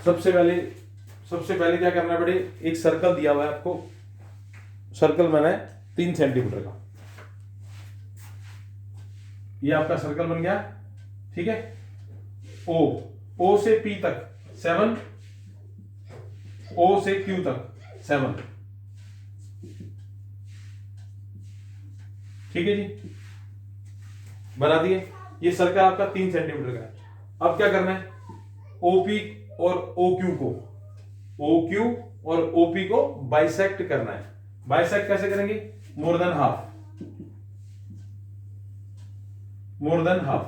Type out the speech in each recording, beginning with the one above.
सबसे पहले क्या करना है बेटे, एक सर्कल दिया हुआ है आपको, सर्कल बनाए 3 सेंटीमीटर का, ये आपका सर्कल बन गया, ठीक है। ओ से पी तक 7, ओ से क्यू तक 7, ठीक है जी, बना दिए। ये सर्कल आपका 3 सेंटीमीटर का है। अब क्या करना है, ओपी और ओक्यू और ओपी को बाइसेक्ट करना है। बाइसेक्ट कैसे करेंगे, मोर देन हाफ,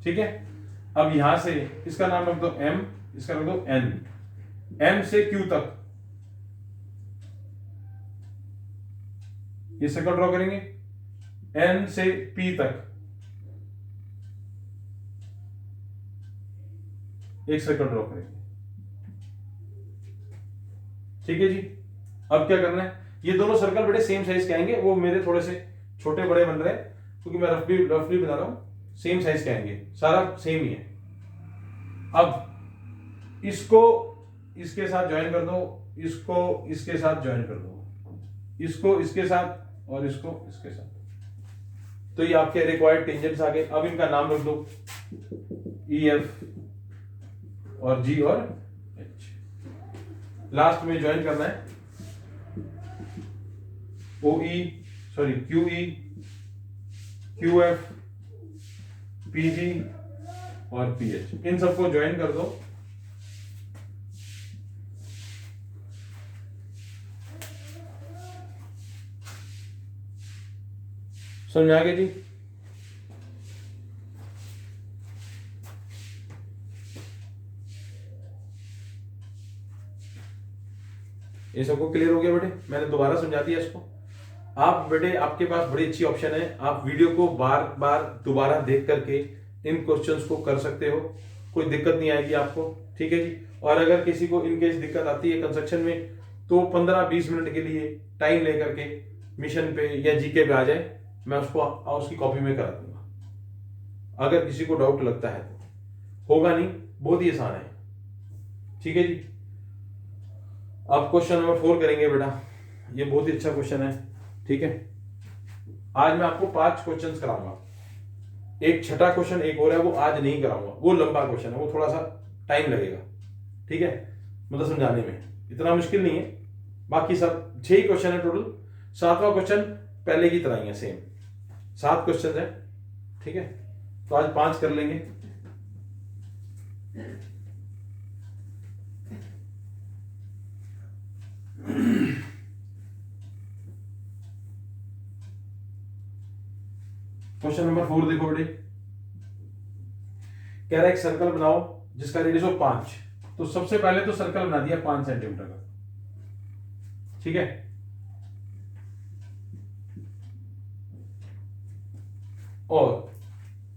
ठीक है। अब यहां से इसका नाम रख दो M, इसका रख दो N, M से Q तक ये सर्कल ड्रॉ करेंगे, N से P तक एक सर्कल ड्रॉ करेंगे, ठीक है जी। अब क्या करना है, ये दोनों सर्कल बड़े सेम साइज के आएंगे, वो मेरे थोड़े से छोटे बड़े बन रहे हैं क्योंकि मैं रफली बना रहा हूं, सेम साइज के आएंगे, सारा सेम ही है। अब इसको इसके साथ ज्वाइन कर दो, इसको इसके साथ ज्वाइन कर दो, इसको इसके साथ और इसको इसके साथ, तो ये आपके रिक्वायर्ड टेंजेंट्स आ गए। अब इनका नाम रख दो EF और G और H। लास्ट में ज्वाइन करना है QE, QF, PG और PH, इन सबको ज्वाइन कर दो। समझ आ गया जी। ये सबको क्लियर हो गया बेटे, मैंने दोबारा समझा दिया इसको। आप बेटे, आपके पास बड़ी अच्छी ऑप्शन है, आप वीडियो को बार बार दोबारा देख करके इन क्वेश्चंस को कर सकते हो, कोई दिक्कत नहीं आएगी आपको, ठीक है जी। और अगर किसी को इनकेस दिक्कत आती है कंस्ट्रक्शन में, तो 15-20 मिनट के लिए टाइम लेकर के मिशन पे या जीके पे आ जाए, मैं उसको उसकी कॉपी में करा दूंगा। अगर किसी को डाउट लगता है तो, होगा नहीं, बहुत ही आसान है, ठीक है जी। अब क्वेश्चन नंबर 4 करेंगे बेटा, ये बहुत ही अच्छा क्वेश्चन है, ठीक है। आज मैं आपको 5 क्वेश्चंस कराऊंगा, एक छठा क्वेश्चन एक और है, वो आज नहीं कराऊंगा, वो लंबा क्वेश्चन है, वो थोड़ा सा टाइम लगेगा, ठीक है, मतलब समझाने में इतना मुश्किल नहीं है। बाकी सब 6 ही क्वेश्चन है टोटल, 7वां क्वेश्चन पहले की तरह ही है, सेम 7 क्वेश्चन है, ठीक है। तो आज 5 कर लेंगे। क्वेश्चन नंबर 4 देखो बेटे, कह रहा है एक सर्कल बनाओ जिसका रेडियस हो 5। तो सबसे पहले तो सर्कल बना दिया 5 सेंटीमीटर का, ठीक है। और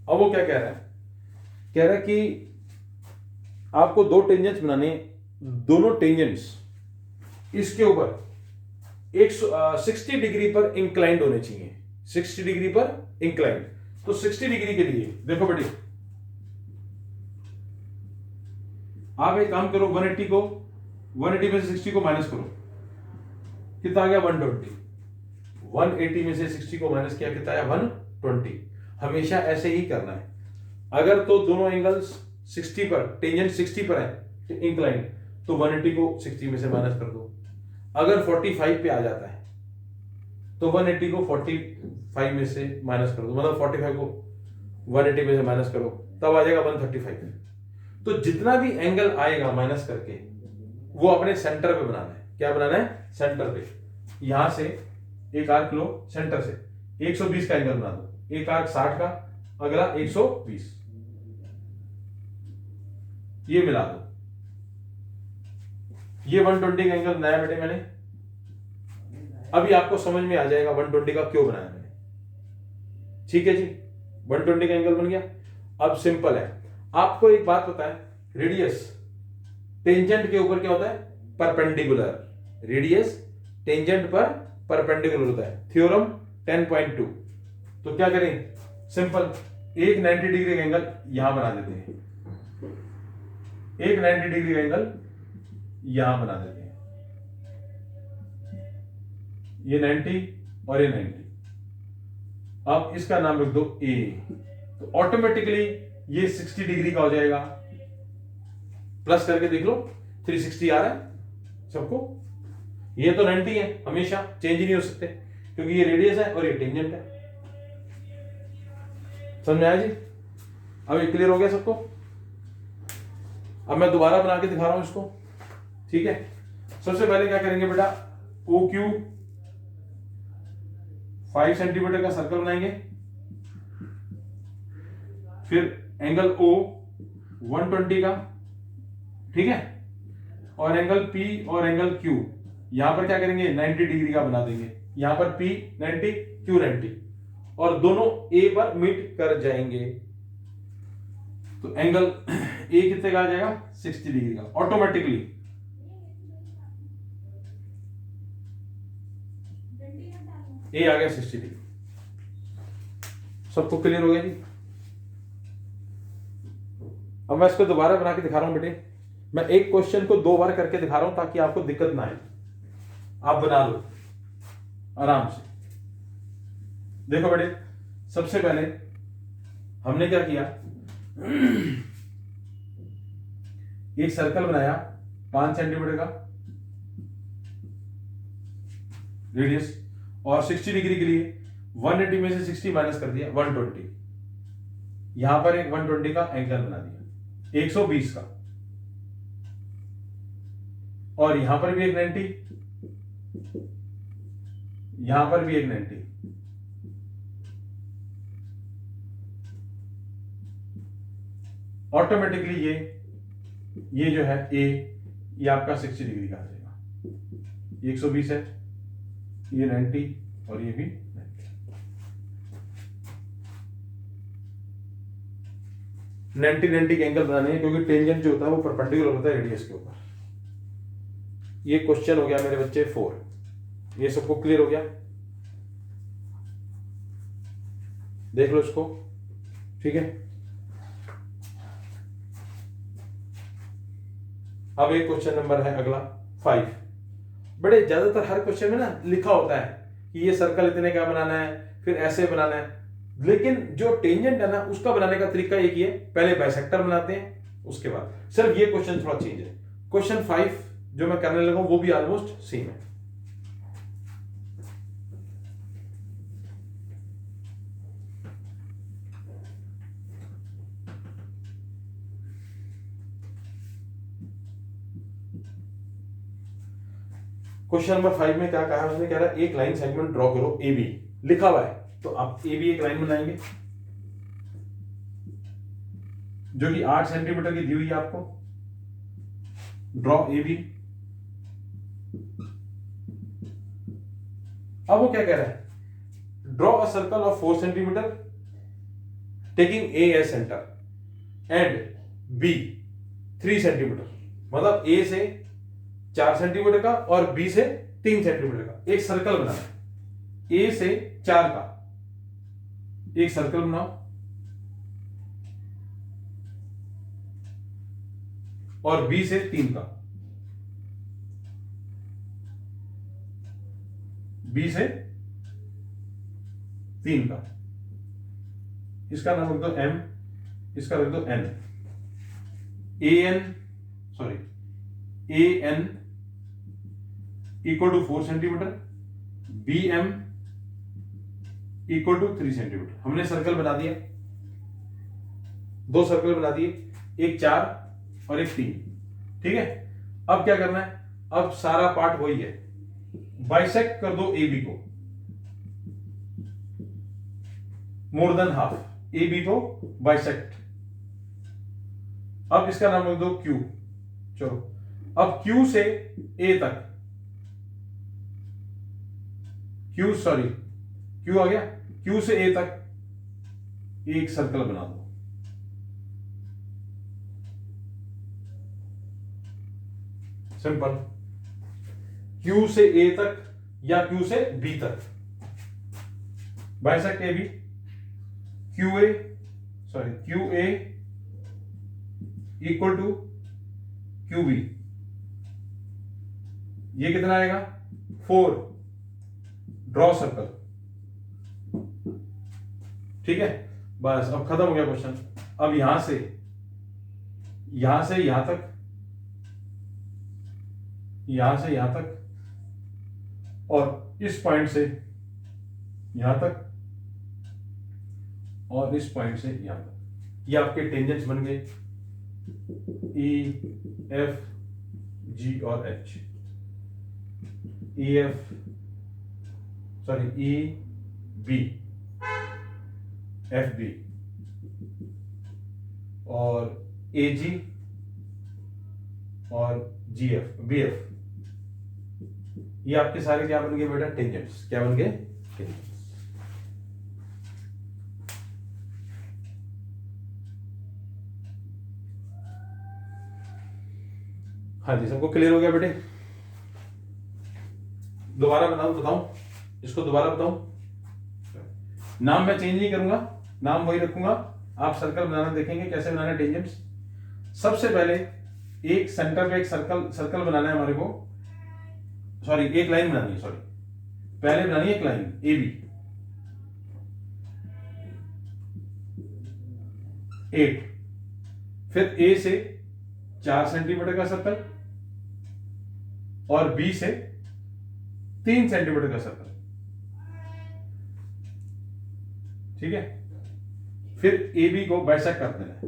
अब वो क्या कह रहा है कि आपको 2 टेंजेंट्स बनाने, दोनों टेंजेंट्स इसके ऊपर 60 डिग्री पर इंक्लाइंड होने चाहिए, 60 डिग्री पर इंक्लाइंड। तो 60 डिग्री के लिए देखो बेटी, आप एक काम करो, 180 में से 60 को माइनस करो, कितना आ गया 120। 180 में से 60 को माइनस किया, कितना आया 120। हमेशा ऐसे ही करना है। अगर तो दोनों एंगल्स 60 पर, टेंजेंट 60 पर है इंक्लाइंड, तो 180 को 60 में से माइनस कर दो। अगर 45 पे आ जाता है तो 180 को 45 में से माइनस कर दो, मतलब 45 को 180 में से माइनस करो, तब आ जाएगा 135। तो जितना भी एंगल आएगा माइनस करके, वो अपने सेंटर पे बनाना है। क्या बनाना है? सेंटर पे। यहां से एक आर्क लो, सेंटर से 120 का एंगल बना दो, एक आर्क 60 का, अगला 120, ये मिला दो। ये 120 का एंगल बनाया बेटे मैंने। अभी आपको समझ में आ जाएगा 120 का क्यों बनाया मैंने, ठीक है जी। 120 का एंगल बन गया। अब सिंपल है, आपको एक बात पता है, रेडियस टेंजेंट के ऊपर क्या होता है? परपेंडिकुलर। रेडियस टेंजेंट पर परपेंडिकुलर होता है, थ्योरम 10.2। तो क्या करें? सिंपल, एक 90 डिग्री का एंगल यहां बना देते हैं, एक 90 डिग्री का एंगल यहां बना देते हैं, ये 90 और ये 90। अब इसका नाम रख दो ए, तो ऑटोमेटिकली ये 60 डिग्री का हो जाएगा। प्लस करके देख लो 360 आ रहा है सबको। ये तो 90 है, हमेशा चेंज ही नहीं हो सकते क्योंकि ये रेडियस है और ये टेंजेंट है। समझ में आया जी? अब ये क्लियर हो गया सबको? अब मैं दोबारा बना के दिखा रहा हूं इसको, ठीक है। सबसे पहले क्या करेंगे बेटा, ओ क्यू 5 सेंटीमीटर का सर्कल बनाएंगे, फिर एंगल ओ 120 का, ठीक है, और एंगल पी और एंगल क्यू यहां पर क्या करेंगे 90 डिग्री का बना देंगे। यहां पर पी 90 क्यू 90 और दोनों ए पर मीट कर जाएंगे, तो एंगल ए कितने का आ जाएगा 60 डिग्री का ऑटोमेटिकली। ए आ गया 60 डिग्री। सबको क्लियर हो गया जी? अब मैं इसको दोबारा बना के दिखा रहा हूं बेटे। मैं एक क्वेश्चन को 2 बार करके दिखा रहा हूं ताकि आपको दिक्कत ना आए, आप बना लो आराम से। देखो बेटे, सबसे पहले हमने क्या किया, एक सर्कल बनाया 5 सेंटीमीटर का रेडियस और 60 डिग्री के लिए 180 में से 60 माइनस कर दिया 120। यहां पर एक 120 का एंगल बना दिया 120 का, और यहां पर भी एक 90, यहां पर भी एक 90। ऑटोमेटिकली ये जो है ए, ये आपका 60 डिग्री का आ जाएगा। 120 है, ये 90 और ये भी 90 के एंगल बनाने हैं क्योंकि टेंजेंट जो होता है वो परपेंडिकुलर होता है रेडियस के ऊपर। ये क्वेश्चन हो गया मेरे बच्चे 4। ये सबको क्लियर हो गया? देख लो इसको, ठीक है। अब एक क्वेश्चन नंबर है अगला 5। बड़े ज्यादातर हर क्वेश्चन में ना लिखा होता है कि ये सर्कल इतने का बनाना है, फिर ऐसे बनाना है, लेकिन जो टेंजेंट है ना उसका बनाने का तरीका एक ही है, पहले बाइसेक्टर बनाते हैं उसके बाद। सिर्फ ये क्वेश्चन थोड़ा चेंज है। क्वेश्चन 5 जो मैं करने लगा वो भी ऑलमोस्ट सेम है। क्वेश्चन नंबर 5 में क्या कहा है उसने, कह रहा है एक लाइन सेगमेंट ड्रॉ करो ए बी, लिखा हुआ है तो आप ए बी एक लाइन बनाएंगे जो कि 8 सेंटीमीटर की दी हुई है आपको। Draw A B. अब वो क्या कह रहा है, draw a circle of 4 centimetre taking A as centre and B 3 centimetre, मतलब ए से 4 सेंटीमीटर का और बी से 3 सेंटीमीटर का एक सर्कल बनाना है। ए से 4 का एक सर्कल बनाओ और बी से 3 का, बी से 3 का। इसका नाम रख दो एम, इसका रख दो N. A N equal to 4 centimetre, B M equal to 3 centimetre. हमने सर्कल बना दिया, 2 सर्कल बना दिए, एक 4 और एक 3, ठीक है। अब क्या करना है, अब सारा पार्ट वही है, बाइसेक्ट कर दो ए बी को, more than half, A B को बाइसेक्ट। अब इसका नाम रख दो क्यू। चलो अब क्यू से ए तक, क्यू आ गया, क्यू से ए तक एक सर्कल बना दो। सिंपल, क्यू से ए तक या क्यू से बी तक, bisect A B, Q A equal to QB, ये कितना आएगा 4, ड्रॉ सर्कल। ठीक है, बस अब खत्म हो गया क्वेश्चन। अब यहां से यहां तक, यहां से यहां तक, और इस पॉइंट से यहां तक, और इस पॉइंट से यहां तक, ये आपके टेंजेंट्स बन गए E, F, G और H। E, B, F, B और AG और GF, BF, ये आपके सारे क्या बन गए बेटा टेंजेंट्स। क्या बन गए टेंजेंट्स। हाँ जी, सबको क्लियर हो गया बेटे? दोबारा बताऊं इसको, दोबारा बताऊं। नाम मैं चेंज नहीं करूंगा, नाम वही रखूंगा। आप सर्कल बनाना देखेंगे कैसे बनाना है टेंजेंट्स। सबसे पहले एक सेंटर पे एक सर्कल बनाना है हमारे को, सॉरी एक लाइन बनानी है, सॉरी पहले बनानी है एक लाइन AB 8, फिर A से 4 सेंटीमीटर का सर्कल और B से 3 सेंटीमीटर का सर्कल। ठीक है, फिर AB को बाइसेक्ट कर देना है,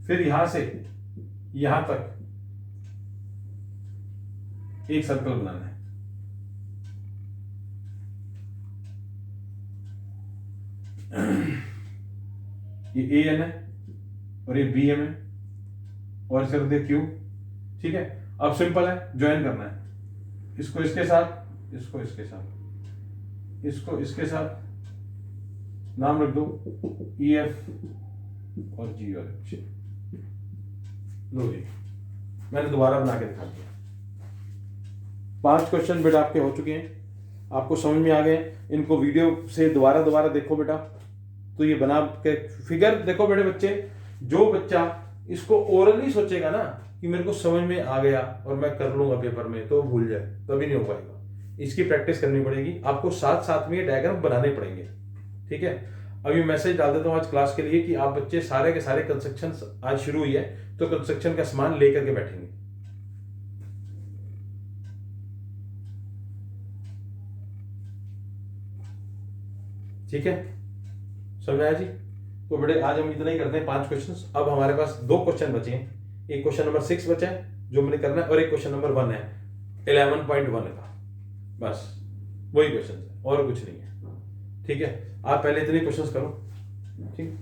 फिर यहां से यहां तक एक सर्कल बनाना है। ये AN है और ये BM है और इसे रख दे Q। ठीक है, अब सिंपल है, ज्वाइन करना है इसको इसके साथ, इसको इसके साथ, इसको इसके साथ, नाम रख दो EF और G और H। लो जी, मैंने दोबारा बना के दिखा दिया। 5 क्वेश्चन बेटा आपके हो चुके हैं, आपको समझ में आ गए। इनको वीडियो से दोबारा देखो बेटा, तो ये बना के फिगर देखो बेटे। बच्चे, जो बच्चा इसको ओरली सोचेगा ना कि मेरे को समझ में आ गया और मैं कर लूंगा पेपर में, तो भूल जाए, तभी नहीं हो पाएगा। इसकी प्रैक्टिस करनी पड़ेगी आपको, साथ साथ में ये डायग्राम बनाने पड़ेंगे। ठीक है, अभी मैसेज डाल देता हूँ आज क्लास के लिए कि आप बच्चे सारे के सारे कंस्ट्रक्शन, आज शुरू हुई है तो कंस्ट्रक्शन का सामान लेकर के बैठेंगे। ठीक है, समझ आया जी? तो बेटे आज हम इतना ही करते हैं, 5 क्वेश्चंस। अब हमारे पास 2 क्वेश्चन बचे हैं, एक क्वेश्चन नंबर 6 बचा है जो मैंने करना है, और एक क्वेश्चन नंबर 1 है 11.1 का, बस वही क्वेश्चन है और कुछ नहीं है। ठीक है, आप पहले इतने क्वेश्चंस करो। ठीक।